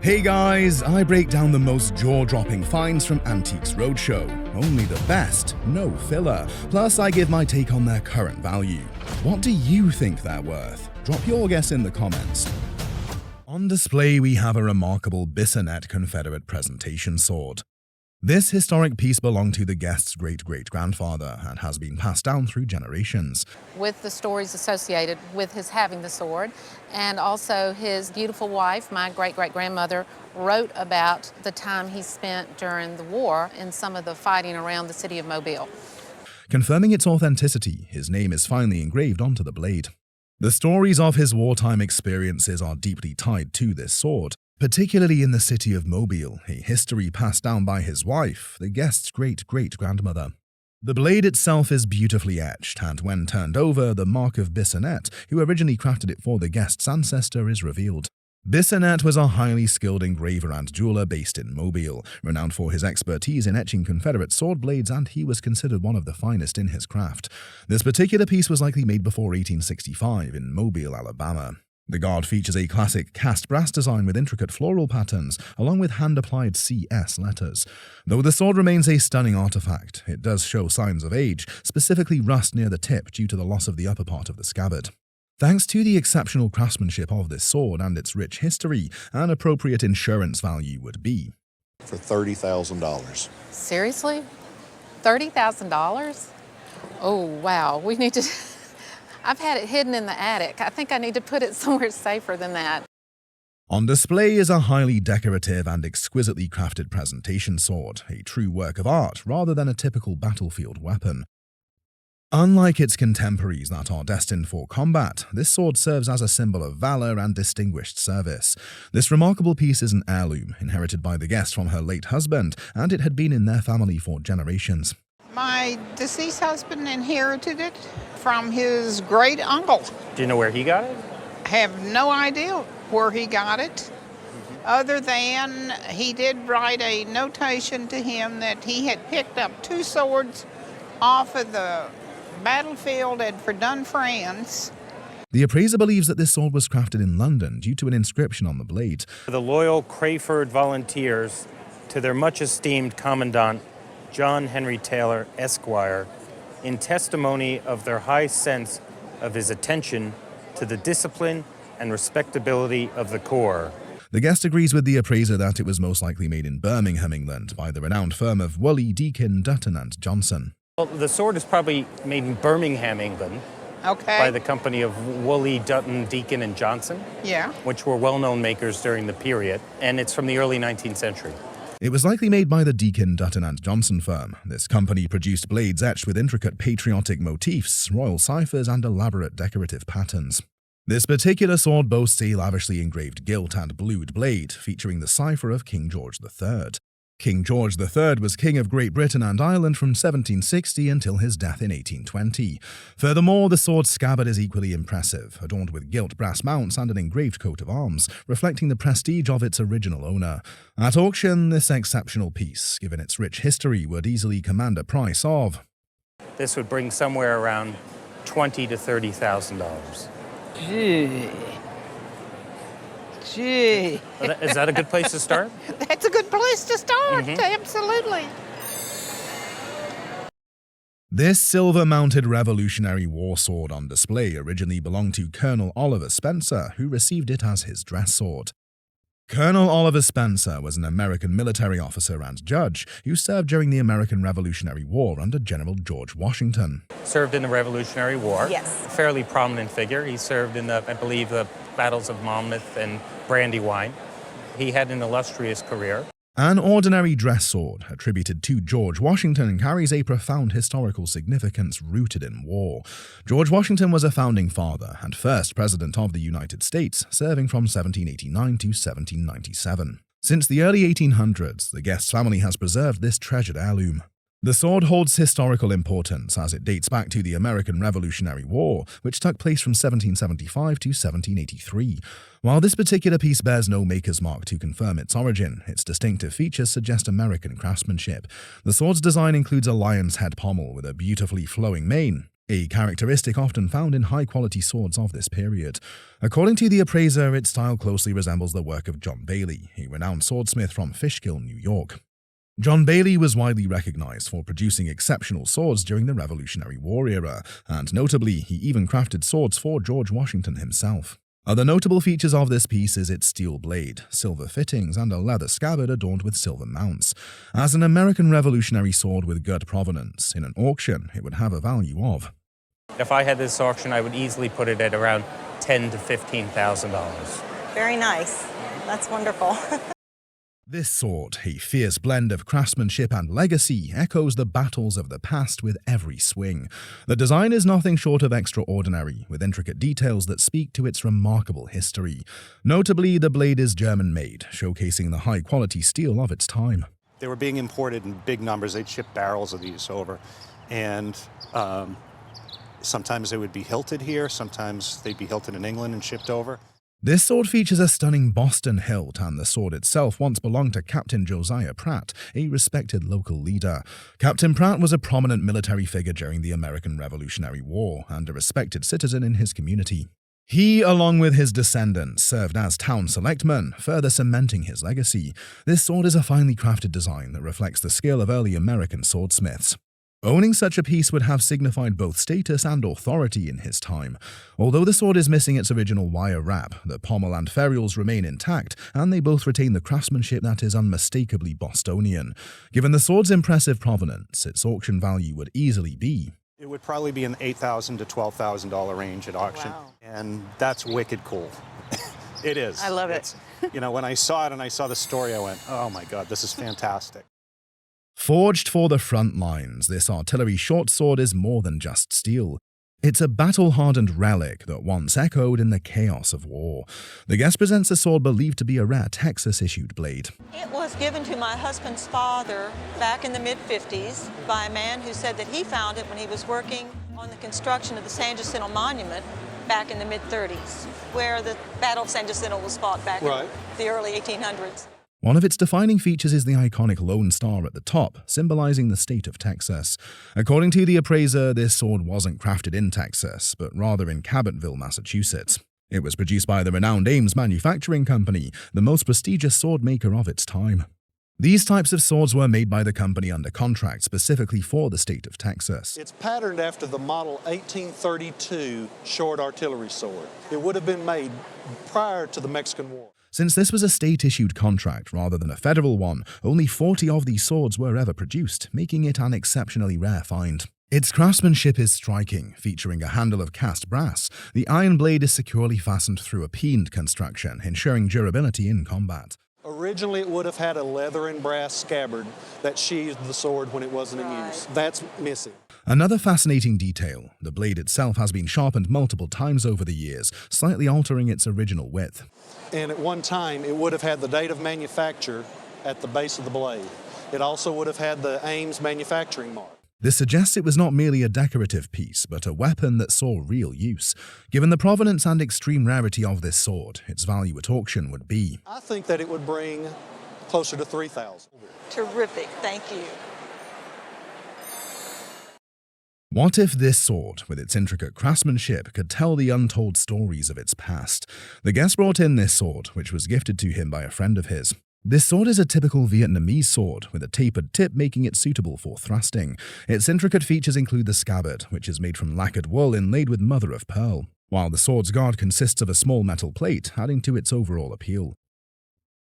Hey guys, I break down the most jaw-dropping finds from Antiques Roadshow. Only the best, no filler. Plus, I give my take on their current value. What do you think they're worth? Drop your guess in the comments. On display, we have a remarkable Bissonnet Confederate presentation sword. This historic piece belonged to the guest's great-great-grandfather and has been passed down through generations. With the stories associated with his having the sword, and also his beautiful wife, my great-great-grandmother, wrote about the time he spent during the war in some of the fighting around the city of Mobile. Confirming its authenticity, his name is finally engraved onto the blade. The stories of his wartime experiences are deeply tied to this sword, particularly in the city of Mobile, a history passed down by his wife, the guest's great-great-grandmother. The blade itself is beautifully etched, and when turned over, the mark of Bissonnet, who originally crafted it for the guest's ancestor, is revealed. Bissonnet was a highly skilled engraver and jeweler based in Mobile, renowned for his expertise in etching Confederate sword blades, and he was considered one of the finest in his craft. This particular piece was likely made before 1865 in Mobile, Alabama. The guard features a classic cast brass design with intricate floral patterns, along with hand-applied CS letters. Though the sword remains a stunning artifact, it does show signs of age, specifically rust near the tip due to the loss of the upper part of the scabbard. Thanks to the exceptional craftsmanship of this sword and its rich history, an appropriate insurance value would be for $30,000. Seriously? $30,000? Oh, wow. We need to... I've had it hidden in the attic. I think I need to put it somewhere safer than that. On display is a highly decorative and exquisitely crafted presentation sword, a true work of art rather than a typical battlefield weapon. Unlike its contemporaries that are destined for combat, this sword serves as a symbol of valor and distinguished service. This remarkable piece is an heirloom, inherited by the guest from her late husband, and it had been in their family for generations. My deceased husband inherited it from his great uncle. Do you know where he got it? I have no idea where he got it, other than he did write a notation to him that he had picked up two swords off of the battlefield at Verdun, France. The appraiser believes that this sword was crafted in London due to an inscription on the blade. The loyal Crayford volunteers to their much-esteemed commandant, John Henry Taylor, Esquire, in testimony of their high sense of his attention to the discipline and respectability of the Corps. The guest agrees with the appraiser that it was most likely made in Birmingham, England, by the renowned firm of Woolley, Deakin, Dutton and Johnson. Well, the sword is probably made in Birmingham, England, by the company of Woolley, Dutton, Deakin and Johnson, which were well-known makers during the period, and it's from the early 19th century. It was likely made by the Deakin, Dutton and Johnson firm. This company produced blades etched with intricate patriotic motifs, royal ciphers, and elaborate decorative patterns. This particular sword boasts a lavishly engraved gilt and blued blade, featuring the cipher of King George III. King George III was King of Great Britain and Ireland from 1760 until his death in 1820. Furthermore, the sword's scabbard is equally impressive, adorned with gilt brass mounts and an engraved coat of arms, reflecting the prestige of its original owner. At auction, this exceptional piece, given its rich history, would easily command a price of... This would bring somewhere around $20,000 to $30,000. Gee. Is that a good place to start? That's a good place to start, absolutely. This silver-mounted Revolutionary War sword on display originally belonged to Colonel Oliver Spencer, who received it as his dress sword. Colonel Oliver Spencer was an American military officer and judge who served during the American Revolutionary War under General George Washington. Served in the Revolutionary War. Yes. A fairly prominent figure. He served in I believe, the battles of Monmouth and Brandywine. He had an illustrious career. An ordinary dress sword, attributed to George Washington, carries a profound historical significance rooted in war. George Washington was a founding father and first president of the United States, serving from 1789 to 1797. Since the early 1800s, the guest's family has preserved this treasured heirloom. The sword holds historical importance as it dates back to the American Revolutionary War, which took place from 1775 to 1783. While this particular piece bears no maker's mark to confirm its origin, its distinctive features suggest American craftsmanship. The sword's design includes a lion's head pommel with a beautifully flowing mane, a characteristic often found in high-quality swords of this period. According to the appraiser, its style closely resembles the work of John Bailey, a renowned swordsmith from Fishkill, New York. John Bailey was widely recognized for producing exceptional swords during the Revolutionary War era, and notably, he even crafted swords for George Washington himself. Other notable features of this piece is its steel blade, silver fittings, and a leather scabbard adorned with silver mounts. As an American Revolutionary sword with good provenance, in an auction, it would have a value of. If I had this auction, I would easily put it at around $10,000 to $15,000. Very nice. That's wonderful. This sword, a fierce blend of craftsmanship and legacy, echoes the battles of the past with every swing. The design is nothing short of extraordinary, with intricate details that speak to its remarkable history. Notably, the blade is German-made, showcasing the high-quality steel of its time. They were being imported in big numbers. They'd ship barrels of these over, and sometimes they would be hilted here, sometimes they'd be hilted in England and shipped over. This sword features a stunning Boston hilt, and the sword itself once belonged to Captain Josiah Pratt, a respected local leader. Captain Pratt was a prominent military figure during the American Revolutionary War, and a respected citizen in his community. He, along with his descendants, served as town selectmen, further cementing his legacy. This sword is a finely crafted design that reflects the skill of early American swordsmiths. Owning such a piece would have signified both status and authority in his time. Although the sword is missing its original wire wrap, the pommel and ferrules remain intact, and they both retain the craftsmanship that is unmistakably Bostonian. Given the sword's impressive provenance, its auction value would easily be. It would probably be in the $8,000 to $12,000 range at auction, Wow. and that's wicked cool. It is. I love it. When I saw it and I saw the story, I went, oh my God, this is fantastic. Forged for the front lines, this artillery short sword is more than just steel. It's a battle-hardened relic that once echoed in the chaos of war. The guest presents a sword believed to be a rare Texas-issued blade. It was given to my husband's father back in the mid-50s by a man who said that he found it when he was working on the construction of the San Jacinto Monument back in the mid-30s, where the Battle of San Jacinto was fought back in the early 1800s. One of its defining features is the iconic Lone Star at the top, symbolizing the state of Texas. According to the appraiser, this sword wasn't crafted in Texas, but rather in Cabottville, Massachusetts. It was produced by the renowned Ames Manufacturing Company, the most prestigious sword maker of its time. These types of swords were made by the company under contract specifically for the state of Texas. It's patterned after the model 1832 short artillery sword. It would have been made prior to the Mexican War. Since this was a state-issued contract rather than a federal one, only 40 of these swords were ever produced, making it an exceptionally rare find. Its craftsmanship is striking, featuring a handle of cast brass. The iron blade is securely fastened through a peened construction, ensuring durability in combat. Originally, it would have had a leather and brass scabbard that sheathed the sword when it wasn't in use. That's missing. Another fascinating detail, the blade itself has been sharpened multiple times over the years, slightly altering its original width. And at one time, it would have had the date of manufacture at the base of the blade. It also would have had the Ames manufacturing mark. This suggests it was not merely a decorative piece, but a weapon that saw real use. Given the provenance and extreme rarity of this sword, its value at auction would be. I think that it would bring closer to $3,000. Terrific, thank you. What if this sword, with its intricate craftsmanship, could tell the untold stories of its past? The guest brought in this sword, which was gifted to him by a friend of his. This sword is a typical Vietnamese sword, with a tapered tip making it suitable for thrusting. Its intricate features include the scabbard, which is made from lacquered wool inlaid with mother of pearl, while the sword's guard consists of a small metal plate, adding to its overall appeal.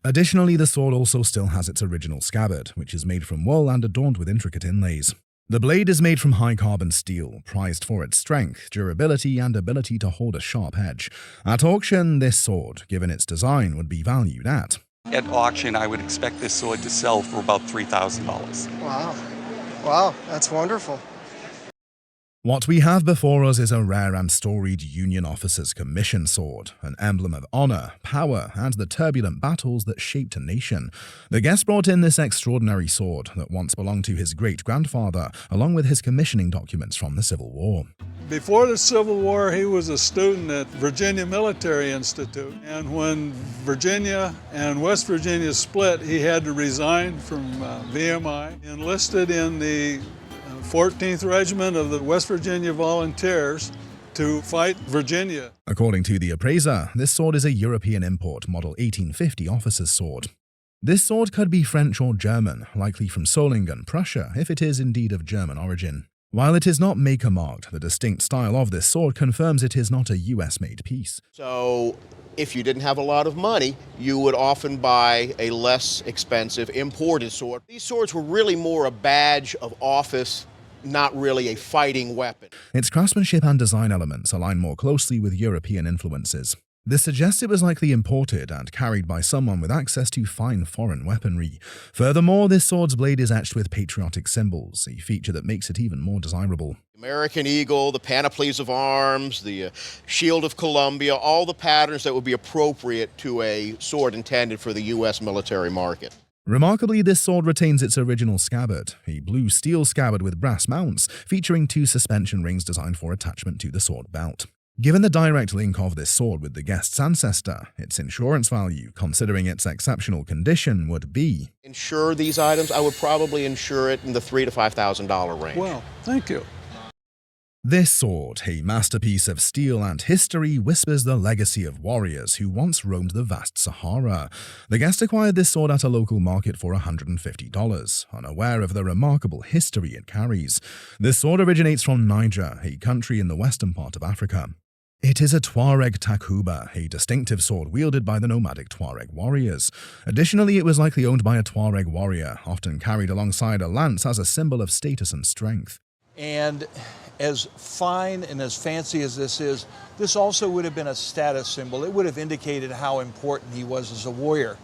Additionally, the sword also still has its original scabbard, which is made from wool and adorned with intricate inlays. The blade is made from high-carbon steel, prized for its strength, durability, and ability to hold a sharp edge. At auction, this sword, given its design, would be valued at. At auction, I would expect this sword to sell for about $3,000. Wow. Wow, that's wonderful. What we have before us is a rare and storied Union officer's commission sword, an emblem of honor, power, and the turbulent battles that shaped a nation. The guest brought in this extraordinary sword that once belonged to his great-grandfather, along with his commissioning documents from the Civil War. Before the Civil War, he was a student at Virginia Military Institute, and when Virginia and West Virginia split, he had to resign from VMI, enlisted in the 14th Regiment of the West Virginia Volunteers to fight Virginia. According to the appraiser, this sword is a European import model 1850 officer's sword. This sword could be French or German, likely from Solingen, Prussia, if it is indeed of German origin. While it is not maker-marked, the distinct style of this sword confirms it is not a US-made piece. So, if you didn't have a lot of money, you would often buy a less expensive imported sword. These swords were really more a badge of office, not really a fighting weapon. Its craftsmanship and design elements align more closely with European influences. This suggests it was likely imported and carried by someone with access to fine foreign weaponry. Furthermore, this sword's blade is etched with patriotic symbols, a feature that makes it even more desirable. American Eagle, the panoplies of arms, the Shield of Columbia, all the patterns that would be appropriate to a sword intended for the U.S. military market. Remarkably, this sword retains its original scabbard, a blue steel scabbard with brass mounts, featuring 2 suspension rings designed for attachment to the sword belt. Given the direct link of this sword with the guest's ancestor, its insurance value, considering its exceptional condition, would be... Insure these items, I would probably insure it in the $3,000 to $5,000 range. Well, thank you. This sword, a masterpiece of steel and history, whispers the legacy of warriors who once roamed the vast Sahara. The guest acquired this sword at a local market for $150, unaware of the remarkable history it carries. This sword originates from Niger, a country in the western part of Africa. It is a Tuareg takuba, a distinctive sword wielded by the nomadic Tuareg warriors. Additionally, it was likely owned by a Tuareg warrior, often carried alongside a lance as a symbol of status and strength. And as fine and as fancy as this also would have been a status symbol. It would have indicated how important he was as a warrior.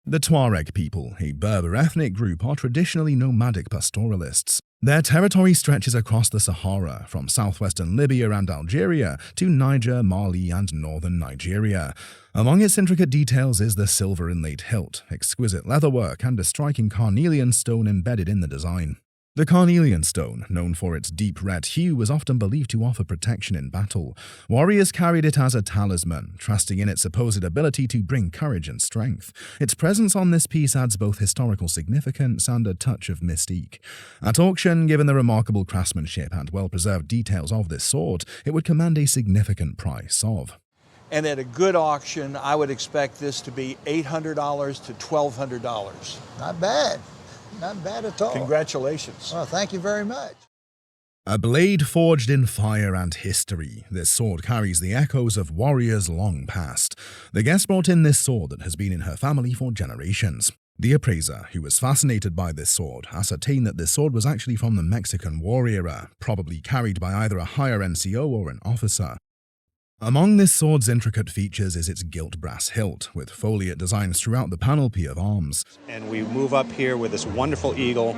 The Tuareg people, a Berber ethnic group, are traditionally nomadic pastoralists. Their territory stretches across the Sahara, from southwestern Libya and Algeria to Niger, Mali, and northern Nigeria. Among its intricate details is the silver inlaid hilt, exquisite leatherwork, and a striking carnelian stone embedded in the design. The carnelian stone, known for its deep red hue, was often believed to offer protection in battle. Warriors carried it as a talisman, trusting in its supposed ability to bring courage and strength. Its presence on this piece adds both historical significance and a touch of mystique. At auction, given the remarkable craftsmanship and well-preserved details of this sword, it would command a significant price of... And at a good auction, I would expect this to be $800 to $1,200. Not bad. Not bad at all. Congratulations. Well, thank you very much. A blade forged in fire and history, this sword carries the echoes of warriors long past. The guest brought in this sword that has been in her family for generations. The appraiser, who was fascinated by this sword, ascertained that this sword was actually from the Mexican War era, probably carried by either a higher NCO or an officer. Among this sword's intricate features is its gilt brass hilt, with foliate designs throughout the panoply of arms. And we move up here with this wonderful eagle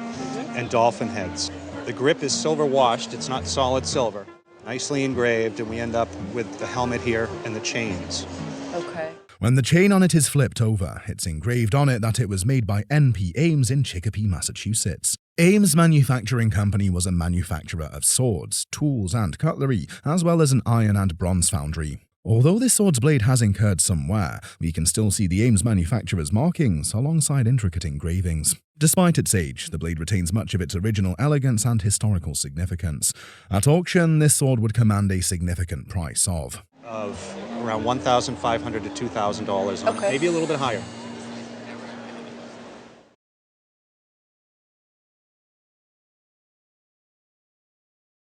and dolphin heads. The grip is silver washed, it's not solid silver. Nicely engraved, and we end up with the helmet here and the chains. Okay. When the chain on it is flipped over, it's engraved on it that it was made by N.P. Ames in Chicopee, Massachusetts. Ames Manufacturing Company was a manufacturer of swords, tools, and cutlery, as well as an iron and bronze foundry. Although this sword's blade has incurred some wear, we can still see the Ames manufacturer's markings alongside intricate engravings. Despite its age, the blade retains much of its original elegance and historical significance. At auction, this sword would command a significant price of around $1,500 to $2,000, maybe a little bit higher.